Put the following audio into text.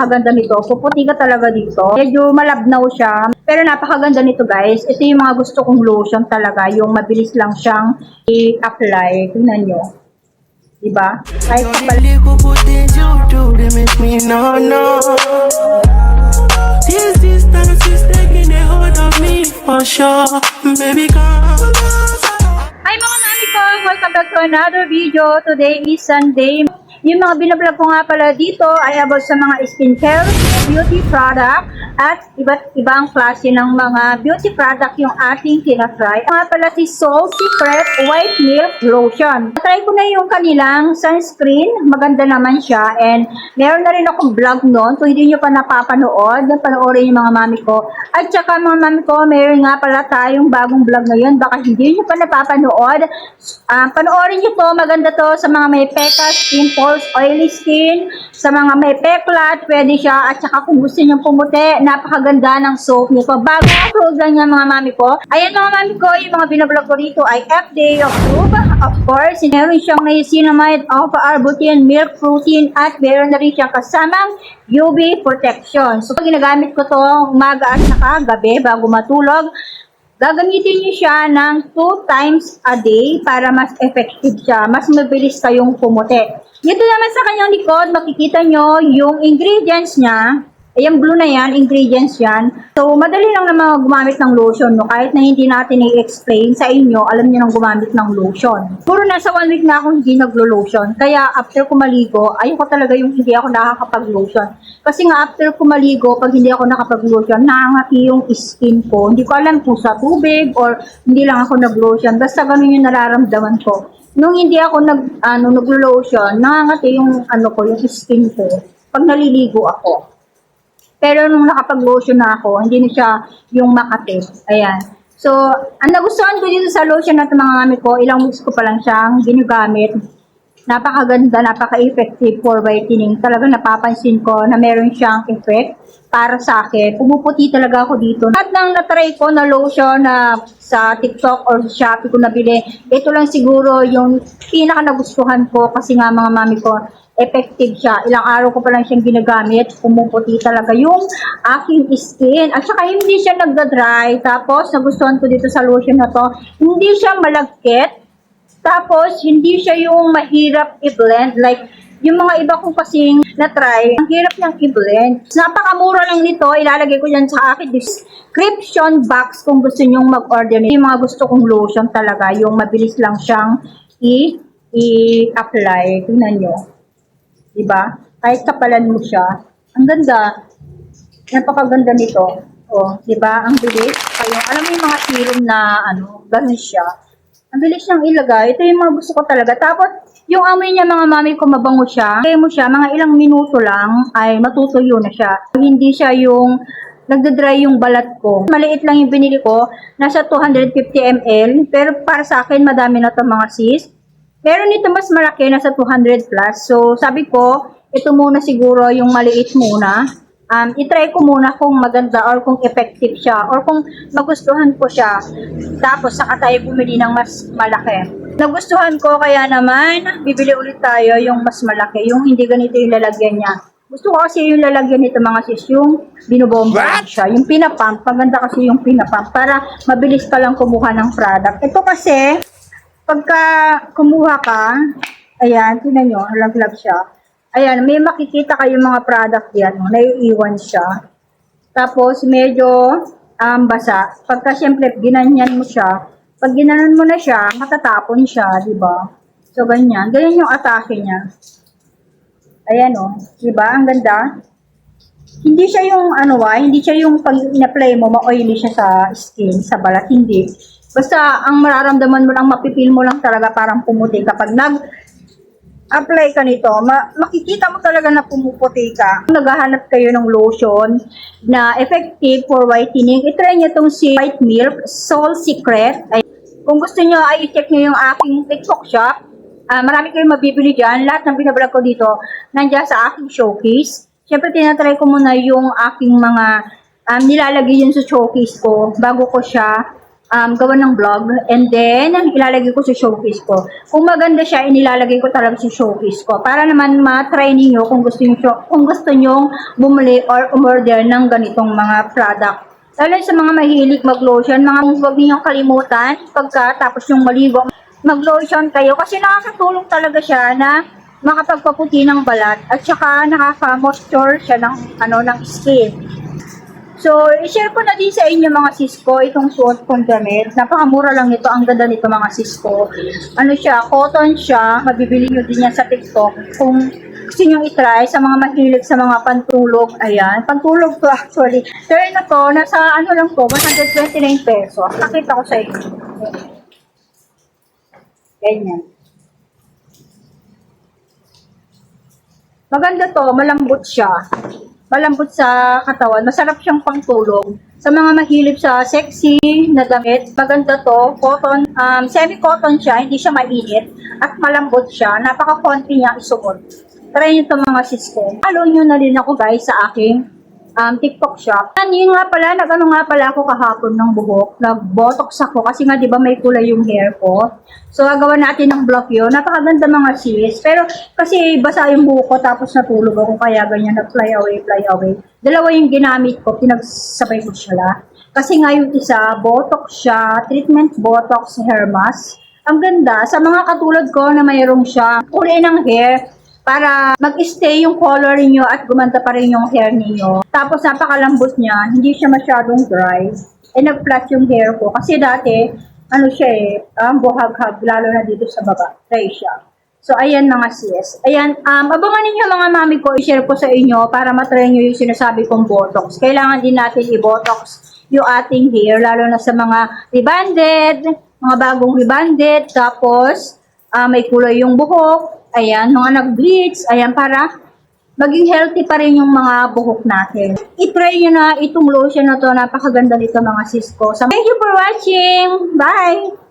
napakaganda nito. Puputi ka talaga dito. Medyo malabnaw siya. Pero napakaganda nito guys. Ito yung mga gusto kong lotion talaga. Yung mabilis lang siyang i-apply. Tingnan nyo. Diba? Kahit This distance is taking a hold of me for sure, baby girl. Hi mga mami ko! Welcome back to another video. Today is Sunday. Yung mga binablog ko nga pala dito ay about sa mga skincare, beauty product, at iba't ibang klase ng mga beauty product yung ating tinatry. Nga pala si Soul Secret White Milk Lotion. Try ko na yung kanilang sunscreen. Maganda naman siya. And meron na rin akong vlog noon. Kung hindi nyo pa napapanood, panoorin yung mga mami ko. At saka mga mami ko, meron nga pala tayong bagong vlog ngayon. Baka hindi nyo pa napapanood. Panoorin nyo to. Maganda to sa mga may pekas, pimples, oily skin, sa mga may peklat, pwede siya. At saka kung gusto nyo pumuti, napakaganda ng soap nito. Bago upload lang yan mga mami ko. Ayan mga mami ko, yung mga binablog ko dito ay FDA approved. Of course, meron siyang niacinamide, alpha-arbutin, milk protein, at meron na rin siyang kasamang UV protection. So, pag ginagamit ko to umaga at saka gabi bago matulog, gagamitin niyo siya ng 2 times a day para mas effective siya. Mas mabilis kayong pumuti. Dito naman sa kanyang likod, makikita nyo yung ingredients niya. Yung blue na yan, ingredients yan. So, madali lang naman gumamit ng lotion. No? Kahit na hindi natin i-explain sa inyo, alam niyo nang gumamit ng lotion. Puro nasa 1 week na akong hindi naglo-lotion. Kaya after ko maligo, ayoko talaga yung hindi ako nakakapag-lotion. Kasi nga after ko maligo, pag hindi ako nakapag-lotion, nangangati yung skin ko. Hindi ko alam kung sa tubig or hindi lang ako nag-lotion. Basta ganun yung nararamdaman ko. Nung hindi ako naglo-lotion, nangangati yung yung skin ko pag naliligo ako. Pero nung nakapag-lotion na ako, hindi na siya yung makati. Ayan. So, ang nagustuhan ko dito sa lotion na ito mga mami ko, ilang weeks ko pa lang siyang ginagamit. Napakaganda, napaka-effective for whitening. Talaga napapansin ko na meron siyang effect para sa akin. Pumuputi talaga ako dito. At nang natry ko na lotion na sa TikTok or Shopee ko nabili, ito lang siguro yung pinaka nagustuhan ko kasi nga mga mami ko, effective siya. Ilang araw ko pa lang siyang ginagamit. Pumuputi talaga yung aking skin. At saka hindi siya nagda-dry. Tapos nagustuhan ko dito sa lotion na to, hindi siya malagkit. Tapos hindi siya yung mahirap i-blend. Like yung mga iba kong kasing na-try, ang hirap niyang i-blend. Napakamura lang nito. Ilalagay ko yan sa akin description box kung gusto nyong mag-order nito. Yung mga gusto kong lotion talaga, yung mabilis lang siyang i-apply. Tingnan nyo. Diba? Kahit kapalan mo siya. Ang ganda. Napakaganda nito. O, diba? Ang bilis. Alam mo yung mga serum na ganun siya. Ang bilis niyang ilagay. Ito yung mga gusto ko talaga. Tapos, yung amoy niya mga mami ko mabango siya. Kaya mo siya, mga ilang minuto lang ay matutuyo na siya. Hindi siya yung nagda-dry yung balat ko. Maliit lang yung binili ko. Nasa 250 ml. Pero para sa akin, madami na ito mga sis. Meron nito mas malaki, nasa 200 plus. So, sabi ko, ito muna siguro yung maliit muna. I-try ko muna kung maganda or kung effective siya or kung magustuhan ko siya. Tapos, saka tayo bumili ng mas malaki. Nagustuhan ko, kaya naman, bibili ulit tayo yung mas malaki. Yung hindi ganito yung lalagyan niya. Gusto ko kasi yung lalagyan nito mga sis, yung binubomba siya. Yung pinapump, maganda kasi yung pinapump para mabilis ka lang kumuha ng product. Ito kasi, pagka kumuha ka, ayan, tinan nyo, laglag siya. Ayan, may makikita kayo mga product yan, naiiwan siya. Tapos, medyo basa. Pagka siyempre, ginanyan mo siya, pag ginanan mo na siya, matatapon siya, di ba? So, ganyan. Ganyan yung atake niya. Ayan, diba? Ang ganda. Hindi siya yung, hindi siya yung pag in-apply mo, ma-oily siya sa skin, sa balat, hindi. Basta, ang mararamdaman mo lang, mapipil mo lang talaga parang pumuti. Kapag nag-apply ka nito, makikita mo talaga na pumuputi ka. Kung naghahanap kayo ng lotion na effective for whitening, itry nyo itong si White Milk Soul Secret. Ay, kung gusto nyo, ay i-check nyo yung aking TikTok shop. Marami kayong mabibili dyan. Lahat ng binablog ko dito, nandiyan sa aking showcase. Siyempre, tinatry ko muna yung aking mga nilalagay yun sa showcase ko bago ko siya gawa ng vlog, and then ilalagay ko sa showcase ko. Kung maganda siya, inilalagay ko talaga sa showcase ko para naman ma-try ninyo kung gusto niyo bumili or umorder ng ganitong mga product. Lalo sa mga mahilig mag-lotion, huwag ninyong kalimutan pagkatapos yung maligo, mag-lotion kayo kasi nakakatulong talaga siya na makapagpaputi ng balat at saka nakaka-moisture siya ng skin. So, i-share ko na din sa inyo mga sis ko itong suot kong damit. Napakamura lang nito, ang ganda nito mga sis ko. Ano siya, cotton siya, mabibili nyo din yan sa TikTok. Kung gusto nyo itry sa mga mahilig sa mga pantulog, ayan, pantulog to actually. So, ito to, nasa ano lang to, 129 pesos. Nakita ko sa inyo. Ganyan. Maganda to, malambot siya. Malambot sa katawan, masarap siyang pangtulog. Sa mga mahilig sa sexy na damit, maganda to, cotton, semi-cotton siya, hindi siya mainit, at malambot siya, napaka-comfy niya isuot. Try nyo ito mga sis ko. Follow nyo na rin ako guys sa aking TikTok shop. Yun nga pala, nag-ano nga pala ako kahapon ng buhok, nag-botox ako, kasi nga diba may kulay yung hair ko. So, gagawa natin ng vlog yun. Napakaganda mga sis. Pero, kasi basa yung buhok ko, tapos natulog ako, kaya ganyan, nag-fly away, fly away. Dalawa yung ginamit ko, pinagsabay ko siya. Kasi nga yung isa, botox siya, treatment botox hair mask. Ang ganda, sa mga katulad ko na mayroong siya, kulay ng hair, para mag-stay yung color niyo at gumanda pa rin yung hair niyo. Tapos napakalambot niya, hindi siya masyadong dry. Nag-flat yung hair ko. Kasi dati, ano siya buhag-hag, lalo na dito sa baba. Dry siya. So, ayan mga sis. Ayan, abangan ninyo mga mami ko, i-share ko sa inyo para matry nyo yung sinasabi kong botox. Kailangan din natin i-botox yung ating hair, lalo na sa mga rebonded, mga bagong rebonded, tapos may kulay yung buhok. Ayan, mga nag-bleach, ayan, para maging healthy pa rin yung mga buhok natin. I-try nyo na itong lotion na to, napakaganda nito mga sis ko. So, thank you for watching! Bye!